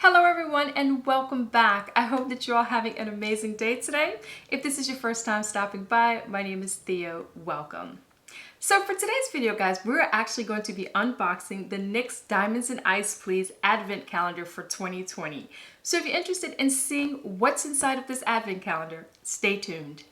Hello everyone and welcome back. I hope that you're all having an amazing day today. If this is your first time stopping by, my name is Theo. Welcome. So for today's video, guys, we're actually going to be unboxing the NYX Diamonds and Ice Please Advent Calendar for 2020. So if you're interested in seeing what's inside of this Advent Calendar, stay tuned.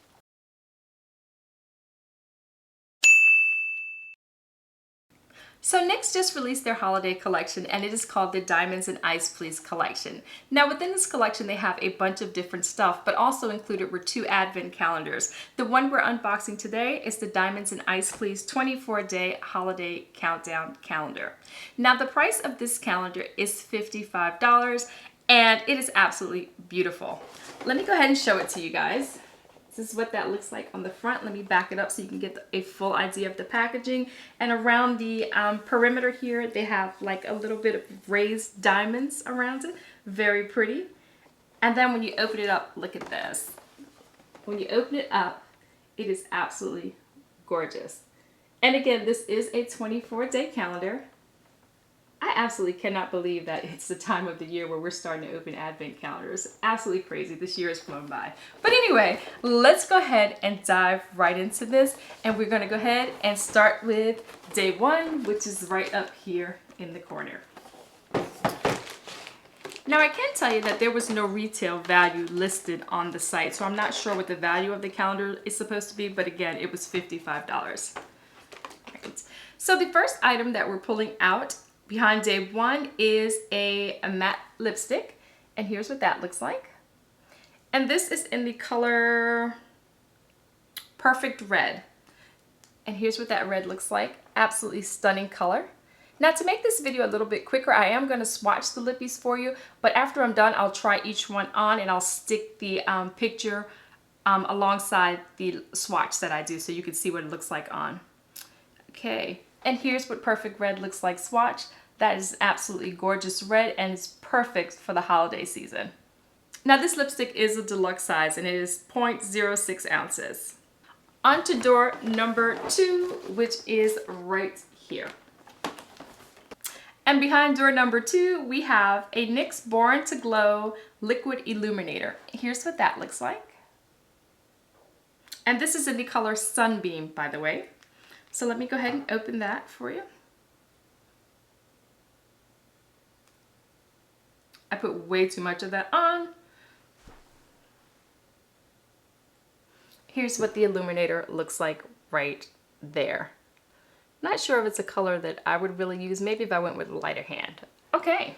So NYX just released their holiday collection and it is called the Diamonds and Ice Please collection. Now within this collection they have a bunch of different stuff, but also included were 2 advent calendars. The one we're unboxing today is the Diamonds and Ice Please 24-day holiday countdown calendar. Now the price of this calendar is $55 and it is absolutely beautiful. Let me go ahead and show it to you guys. This is what that looks like on the front. Let me back it up so you can get a full idea of the packaging. And around the perimeter here, they have like a little bit of raised diamonds around it. Very pretty. And then when you open it up, look at this. When you open it up, it is absolutely gorgeous. And again, this is a 24-day calendar. I absolutely cannot believe that it's the time of the year where we're starting to open advent calendars. Absolutely crazy. This year has flown by. But anyway, let's go ahead and dive right into this. And we're going to go ahead and start with day 1, which is right up here in the corner. Now I can tell you that there was no retail value listed on the site, so I'm not sure what the value of the calendar is supposed to be, but again, it was $55. Right. So the first item that we're pulling out behind day 1 is a matte lipstick, and here's what that looks like. And this is in the color Perfect Red. And here's what that red looks like. Absolutely stunning color. Now to make this video a little bit quicker, I am going to swatch the lippies for you, but after I'm done, I'll try each one on and I'll stick the picture alongside the swatch that I do so you can see what it looks like on. Okay, and here's what Perfect Red looks like swatch. That is absolutely gorgeous red and it's perfect for the holiday season. Now this lipstick is a deluxe size and it is 0.06 ounces. On to door number 2, which is right here. And behind door number 2, we have a NYX Born to Glow Liquid Illuminator. Here's what that looks like. And this is in the color Sunbeam, by the way. So let me go ahead and open that for you. I put way too much of that on. Here's what the illuminator looks like right there. Not sure if it's a color that I would really use, maybe if I went with a lighter hand. Okay.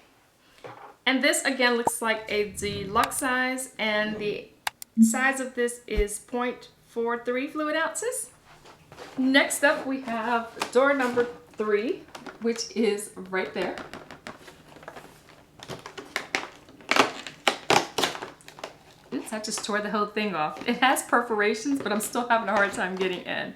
And this again looks like a deluxe size, and the size of this is 0.43 fluid ounces. Next up we have door number 3, which is right there. Oops, I just tore the whole thing off. It has perforations, but I'm still having a hard time getting in.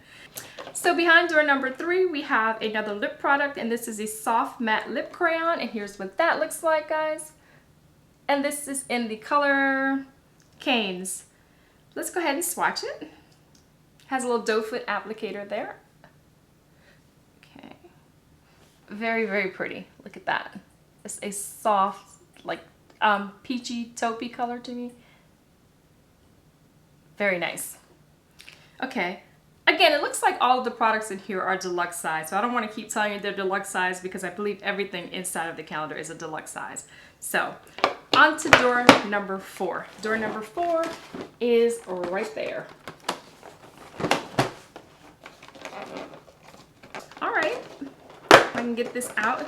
So behind door number 3, we have another lip product, and this is a soft matte lip crayon, and here's what that looks like, guys. And this is in the color Canes. Let's go ahead and swatch it. Has a little doe foot applicator there. Okay. Very, very pretty. Look at that. It's a soft, like peachy taupey color to me. Very nice. Okay. Again, it looks like all of the products in here are deluxe size, so I don't want to keep telling you they're deluxe size because I believe everything inside of the calendar is a deluxe size. So, on to door number 4. Door number 4 is right there. All right, I can get this out.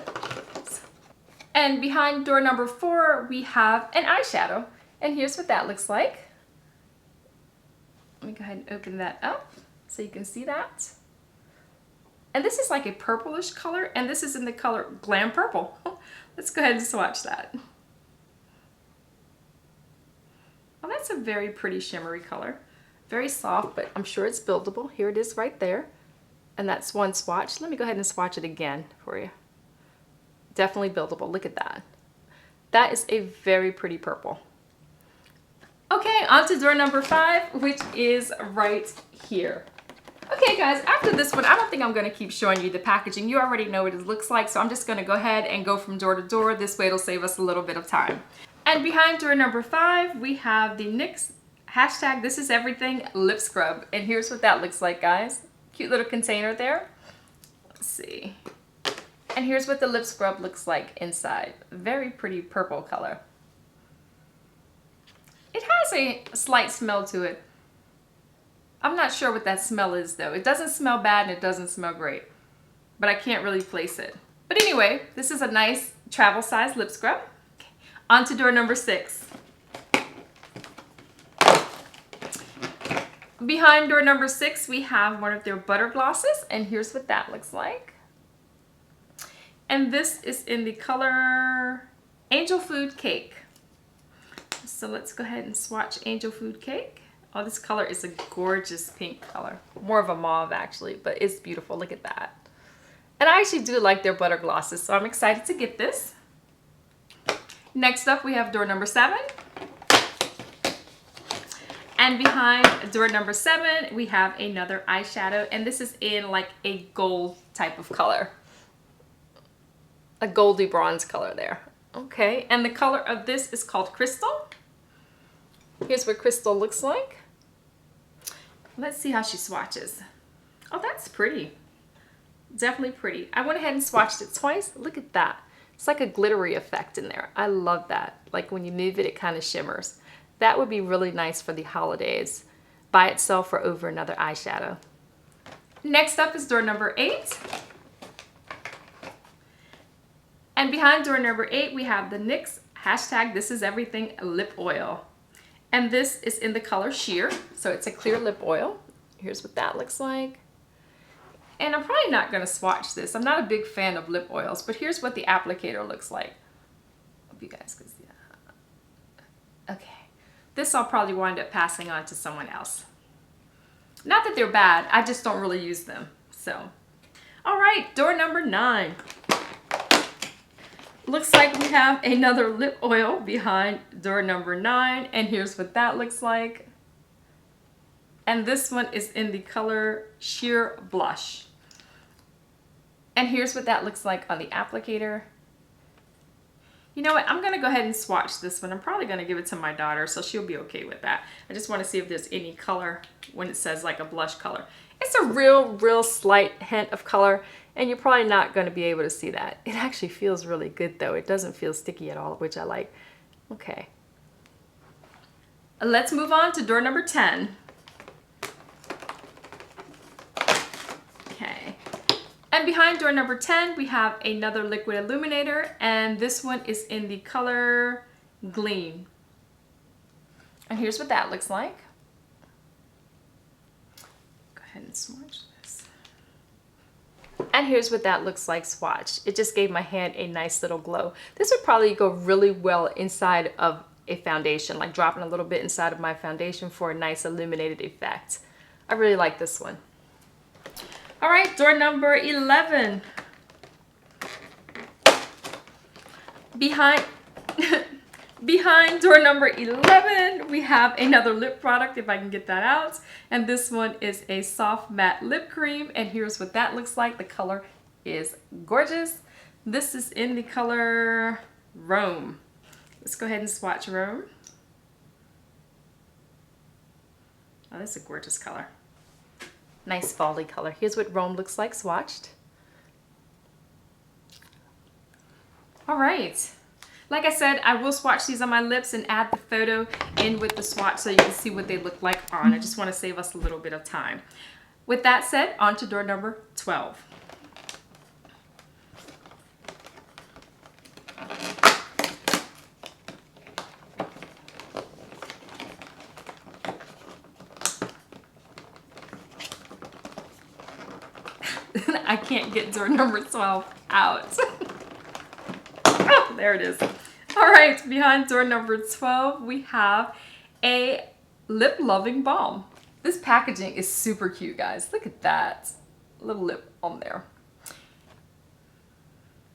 And behind door number 4, we have an eyeshadow, and here's what that looks like. Let me go ahead and open that up so you can see that. And this is like a purplish color, and this is in the color Glam Purple. Let's go ahead and swatch that. Well, that's a very pretty shimmery color. Very soft, but I'm sure it's buildable. Here it is right there. And that's one swatch. Let me go ahead and swatch it again for you. Definitely buildable. Look at that. That is a very pretty purple. Okay, on to door number 5, which is right here. Okay guys, after this one, I don't think I'm gonna keep showing you the packaging. You already know what it looks like, so I'm just gonna go ahead and go from door to door. This way it'll save us a little bit of time. And behind door number 5, we have the NYX hashtag This Is Everything lip scrub. And here's what that looks like, guys. Cute little container there. Let's see. And here's what the lip scrub looks like inside. Very pretty purple color. It has a slight smell to it. I'm not sure what that smell is though. It doesn't smell bad and it doesn't smell great, but I can't really place it. But anyway, this is a nice travel size lip scrub. Okay. On to door number 6. Behind door number 6, we have one of their butter glosses, and here's what that looks like. And this is in the color Angel Food Cake. So let's go ahead and swatch Angel Food Cake. Oh, this color is a gorgeous pink color. More of a mauve actually, but it's beautiful. Look at that. And I actually do like their butter glosses, so I'm excited to get this. Next up, we have door number 7. And behind door number 7, we have another eyeshadow, and this is in like a gold type of color. A goldy bronze color there. Okay, and the color of this is called Crystal. Here's what Crystal looks like. Let's see how she swatches. Oh, that's pretty. Definitely pretty. I went ahead and swatched it twice. Look at that. It's like a glittery effect in there. I love that. Like when you move it, it kind of shimmers. That would be really nice for the holidays by itself or over another eyeshadow. Next up is door number 8. And behind door number 8, we have the NYX hashtag This Is Everything lip oil. And this is in the color Sheer, so it's a clear lip oil. Here's what that looks like. And I'm probably not gonna swatch this. I'm not a big fan of lip oils, but here's what the applicator looks like. Hope you guys can see that. Okay. This I'll probably wind up passing on to someone else. Not that they're bad, I just don't really use them, so. All right, door number 9. Looks like we have another lip oil behind door number 9, and here's what that looks like. And this one is in the color Sheer Blush. And here's what that looks like on the applicator. You know what, I'm gonna go ahead and swatch this one. I'm probably gonna give it to my daughter, so she'll be okay with that. I just wanna see if there's any color when it says like a blush color. It's a real slight hint of color, and you're probably not going to be able to see that. It actually feels really good though. It doesn't feel sticky at all, which I like. Okay. Let's move on to door number 10. Okay. And behind door number 10, we have another liquid illuminator, and this one is in the color Gleam. And here's what that looks like. Go ahead and swatch this. And here's what that looks like swatched. It just gave my hand a nice little glow. This would probably go really well inside of a foundation, like dropping a little bit inside of my foundation for a nice illuminated effect. I really like this one. All right, door number 11. Behind door number 11, we have another lip product, if I can get that out. And this one is a soft matte lip cream. And here's what that looks like. The color is gorgeous. This is in the color Rome. Let's go ahead and swatch Rome. Oh, that's a gorgeous color. Nice fall-y color. Here's what Rome looks like swatched. All right. Like I said, I will swatch these on my lips and add the photo in with the swatch so you can see what they look like on. I just want to save us a little bit of time. With that said, on to door number 12. I can't get door number 12 out. Oh, there it is. All right, behind door number 12, we have a Lip Loving Balm. This packaging is super cute, guys. Look at that little lip on there.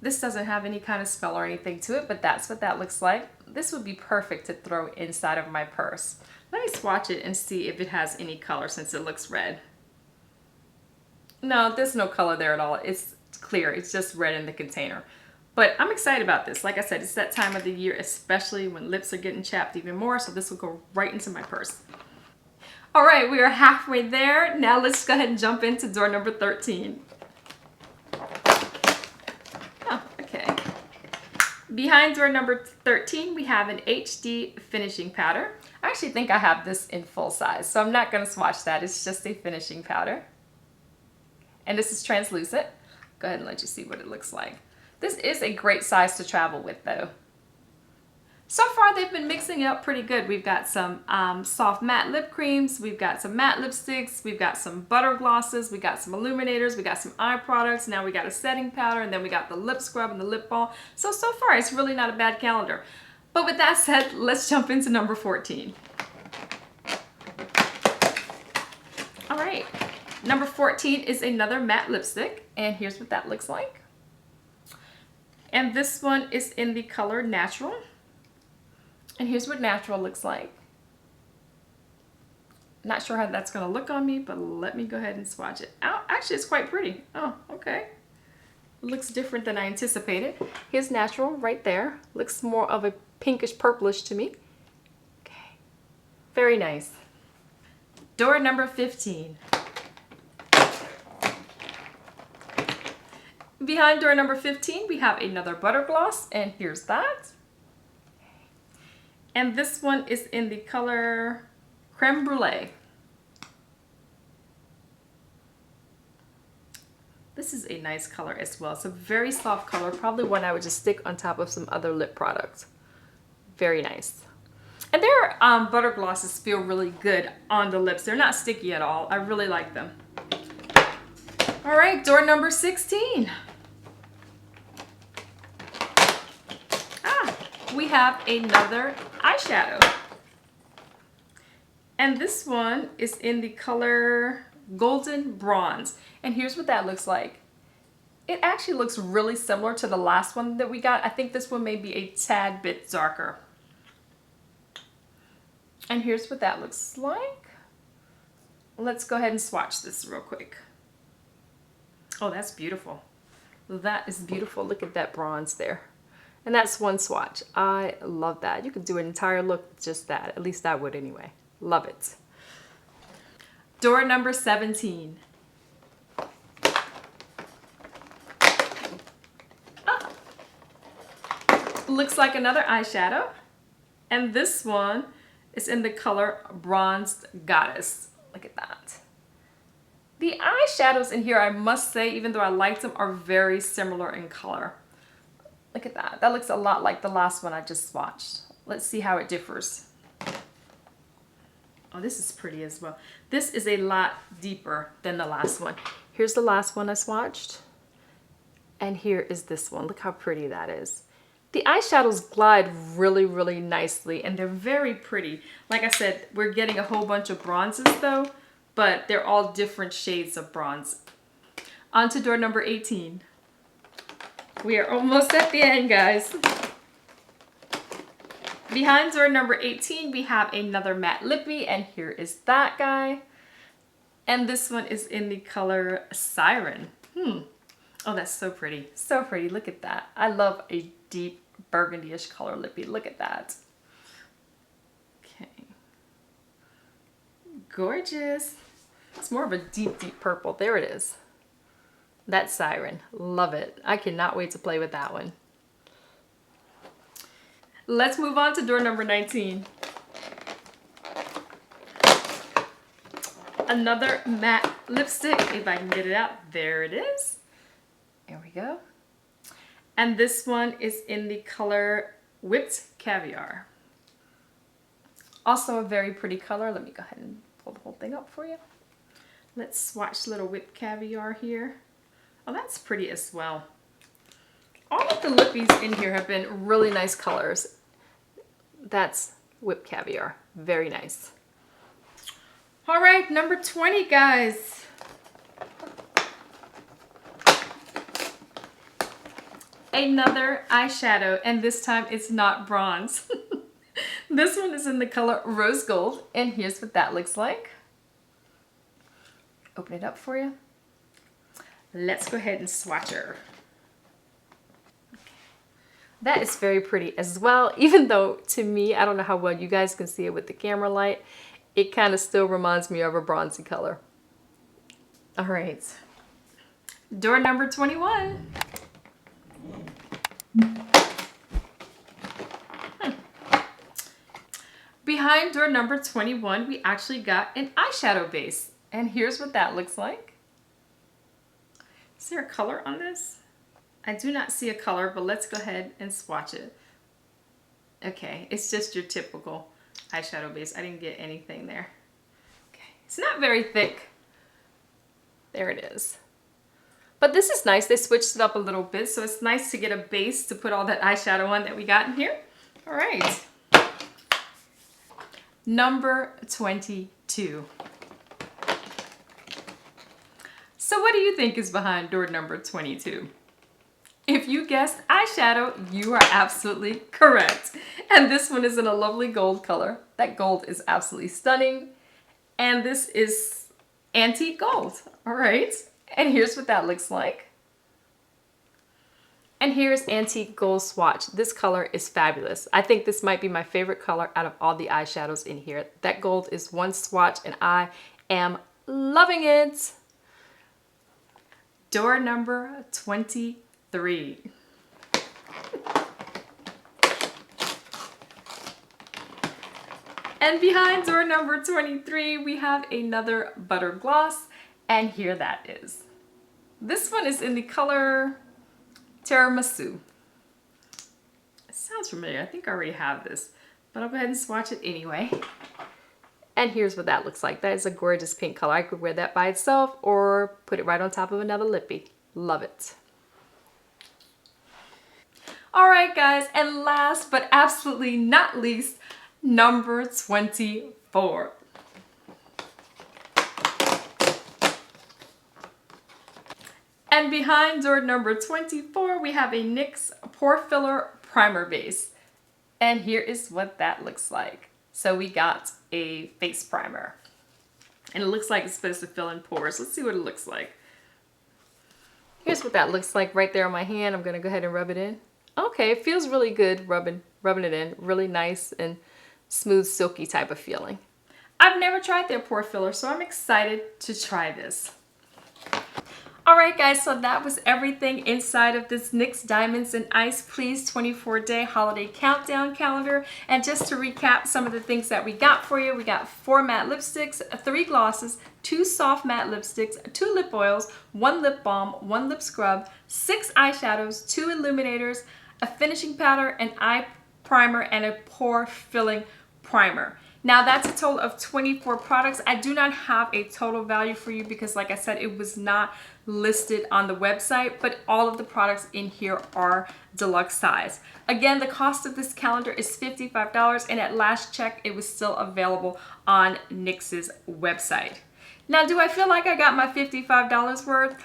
This doesn't have any kind of spell or anything to it, but that's what that looks like. This would be perfect to throw inside of my purse. Let me swatch it and see if it has any color since it looks red. No, there's no color there at all. It's clear. It's just red in the container. But I'm excited about this. Like I said, it's that time of the year, especially when lips are getting chapped even more. So this will go right into my purse. All right, we are halfway there. Now let's go ahead and jump into door number 13. Oh, okay. Behind door number 13, we have an HD finishing powder. I actually think I have this in full size, so I'm not going to swatch that. It's just a finishing powder. And this is translucent. Go ahead and let you see what it looks like. This is a great size to travel with though. So far they've been mixing it up pretty good. We've got some soft matte lip creams, we've got some matte lipsticks, we've got some butter glosses, we got some illuminators, we got some eye products, now we got a setting powder, and then we got the lip scrub and the lip balm. So far it's really not a bad calendar. But with that said, let's jump into number 14. All right. Number 14 is another matte lipstick, and here's what that looks like. And this one is in the color Natural. And here's what Natural looks like. Not sure how that's going to look on me, but let me go ahead and swatch it. Oh, actually, it's quite pretty. Oh, okay. Looks different than I anticipated. Here's Natural right there. Looks more of a pinkish purplish to me. Okay. Very nice. Door number 15. Behind door number 15, we have another butter gloss, and here's that. And this one is in the color Creme Brulee. This is a nice color as well. It's a very soft color, probably one I would just stick on top of some other lip products. Very nice. And their butter glosses feel really good on the lips. They're not sticky at all. I really like them. All right, door number 16. We have another eyeshadow. And this one is in the color Golden Bronze. And here's what that looks like. It actually looks really similar to the last one that we got. I think this one may be a tad bit darker. And here's what that looks like. Let's go ahead and swatch this real quick. Oh, that's beautiful. That is beautiful. Look at that bronze there. And that's one swatch. I love that. You could do an entire look with just that. At least I would anyway. Love it. Door number 17. Ah. Looks like another eyeshadow. And this one is in the color Bronzed Goddess. Look at that. The eyeshadows in here, I must say, even though I liked them, are very similar in color. Look at that. That looks a lot like the last one I just swatched. Let's see how it differs. Oh, this is pretty as well. This is a lot deeper than the last one. Here's the last one I swatched. And here is this one. Look how pretty that is. The eyeshadows glide really, really nicely, and they're very pretty. Like I said, we're getting a whole bunch of bronzes though, but they're all different shades of bronze. On to door number 18. We are almost at the end, guys. Behind door number 18, we have another matte lippy, and here is that guy. And this one is in the color Siren. Oh, that's so pretty. So pretty. Look at that. I love a deep burgundy-ish color lippy. Look at that. Okay. Gorgeous. It's more of a deep, deep purple. There it is. That's Siren. Love it. I cannot wait to play with that one. Let's move on to door number 19. Another matte lipstick, if I can get it out. There it is. There we go. And this one is in the color Whipped Caviar. Also a very pretty color. Let me go ahead and pull the whole thing up for you. Let's swatch little Whipped Caviar here. Oh, that's pretty as well. All of the lippies in here have been really nice colors. That's Whipped Caviar. Very nice. All right, number 20, guys. Another eyeshadow, and this time it's not bronze. This one is in the color Rose Gold, and here's what that looks like. Open it up for you. Let's go ahead and swatch her. That is very pretty as well, even though to me, I don't know how well you guys can see it with the camera light, it kind of still reminds me of a bronzy color. All right, door number 21. Behind door number 21, we actually got an eyeshadow base, and here's what that looks like. Is there a color on this? I do not see a color, but let's go ahead and swatch it. Okay, it's just your typical eyeshadow base. I didn't get anything there. Okay, it's not very thick. There it is. But this is nice. They switched it up a little bit, so it's nice to get a base to put all that eyeshadow on that we got in here. All right. Number 22. So what do you think is behind door number 22? If you guessed eyeshadow, you are absolutely correct. And this one is in a lovely gold color. That gold is absolutely stunning. And this is antique gold. All right. And here's what that looks like. And here's antique gold swatch. This color is fabulous. I think this might be my favorite color out of all the eyeshadows in here. That gold is one swatch and I am loving it. Door number 23. And behind door number 23, we have another butter gloss, and here that is. This one is in the color Tiramisu. It sounds familiar. I think I already have this, but I'll go ahead and swatch it anyway. And here's what that looks like. That is a gorgeous pink color. I could wear that by itself or put it right on top of another lippy. Love it. All right, guys, and last but absolutely not least, number 24. And behind door number 24, we have a NYX Pore Filler Primer Base. And here is what that looks like. So we got a face primer. And it looks like it's supposed to fill in pores. Let's see what it looks like. Here's what that looks like right there on my hand. I'm gonna go ahead and rub it in. Okay, it feels really good rubbing it in. Really nice and smooth, silky type of feeling. I've never tried their pore filler, so I'm excited to try this. All right, guys, so that was everything inside of this NYX Diamonds and Ice Please 24-day holiday countdown calendar. And just to recap some of the things that we got for you, we got 4 matte lipsticks, 3 glosses, 2 soft matte lipsticks, 2 lip oils, 1 lip balm, 1 lip scrub, 6 eyeshadows, 2 illuminators, a finishing powder, an eye primer, and a pore filling primer. Now that's a total of 24 products. I do not have a total value for you because, like I said, it was not listed on the website, but all of the products in here are deluxe size. Again, the cost of this calendar is $55, and at last check, it was still available on NYX's website. Now, do I feel like I got my $55 worth?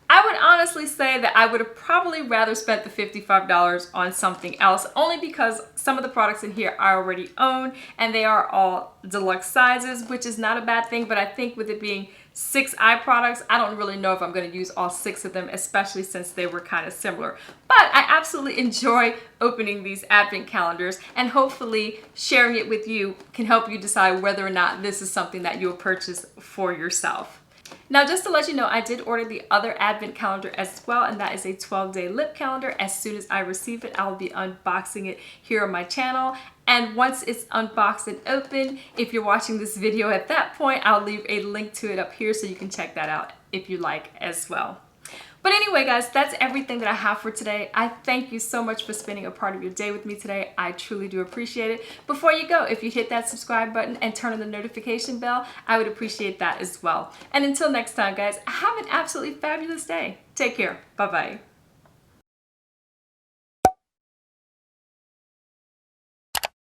I would honestly say that I would have probably rather spent the $55 on something else, only because some of the products in here I already own and they are all deluxe sizes, which is not a bad thing, but I think with it being 6 eye products, I don't really know if I'm going to use all 6 of them, especially since they were kind of similar. But I absolutely enjoy opening these advent calendars, and hopefully sharing it with you can help you decide whether or not this is something that you'll purchase for yourself. Now, just to let you know, I did order the other advent calendar as well, and that is a 12-day lip calendar. As soon as I receive it, I'll be unboxing it here on my channel. And once it's unboxed and open, if you're watching this video at that point, I'll leave a link to it up here so you can check that out if you like as well. But anyway, guys, that's everything that I have for today. I thank you so much for spending a part of your day with me today. I truly do appreciate it. Before you go, if you hit that subscribe button and turn on the notification bell, I would appreciate that as well. And until next time, guys, have an absolutely fabulous day. Take care. Bye-bye.